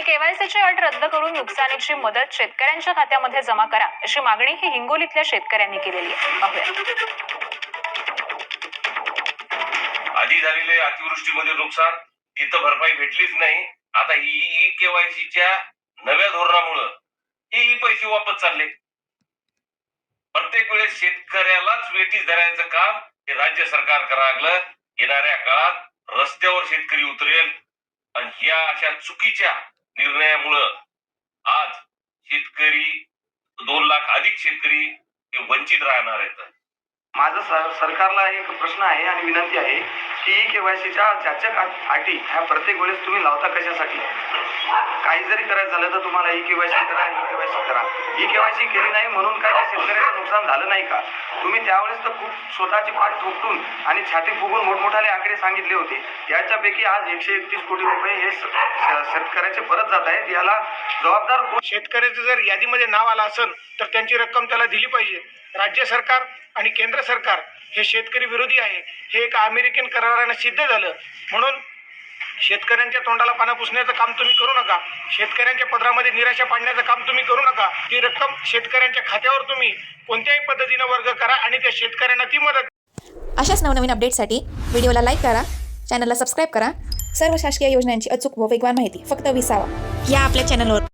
आणि केवायसीची अट रद्द करून नुकसानीची मदत शेतकऱ्यांच्या खात्यामध्ये जमा करा अशी मागणी ही हिंगोलीतल्या शेतकऱ्यांनी केलेली आहे. पाहूया. आधी झालेले अतिवृष्टीमध्ये नुकसान इथं भरपाई भेटलीच नाही. आता ही केवायसीच्या नव्या धोरणामुळे ही पैसे वापस चालले. प्रत्येक वेळेस शेतकऱ्यालाच वेठीस धरायचं काम हे राज्य सरकार करायला लागलं. येणाऱ्या काळात रस्त्यावर शेतकरी उतरेल आणि या अशा चुकीच्या निर्णयामुळं आज शेतकरी 2 लाख अधिक शेतकरी हे वंचित राहणार आहेत. माझं सरकारला एक प्रश्न आहे आणि विनंती आहे की केवायसीच्या जाचक अटी ह्या प्रत्येक वेळेस तुम्ही लावता कशासाठी? काही जरी करायचं झालं तर तुम्हाला केवायसी करा, केवायसी करा. केवायसी केली नाही म्हणून काय त्या शेतकऱ्याचं नुकसान झालं नाही का? तुम्ही त्यावेळेस तर खूप स्वतःची पाठ ठोकून आणि छाती फुगून मोठमोठाले आकडे सांगितले होते. याच्यापैकी आज 131 कोटी रुपये हे शेतकऱ्याचे परत जात आहेत. याला जबाबदार कोण? शेतकऱ्याचं जर यादीमध्ये नाव आलं असेल तर त्यांची रक्कम त्याला दिली पाहिजे. राज्य सरकार आणि केंद्र सरकार हे शेतकरी विरोधी आहे हे एका अमेरिकन कराराने सिद्ध झालं. म्हणून शेतकऱ्यांच्या तोंडाला पानं पुसण्याचं काम तुम्ही करू नका. शेतकऱ्यांच्या पदरामध्ये निराशा पाडण्याचं काम तुम्ही करू नका. ती रक्कम शेतकऱ्यांच्या खात्यावर तुम्ही कोणत्याही पद्धतीनं वर्ग करा आणि त्या शेतकऱ्यांना ती मदत. अशाच नवनवीन अपडेटसाठी व्हिडिओला लाईक करा, चॅनलला सबस्क्राईब करा. सर्व शासकीय योजनांची अचूक व वेगवान माहिती फक्त 20 या आपल्या चॅनलवर.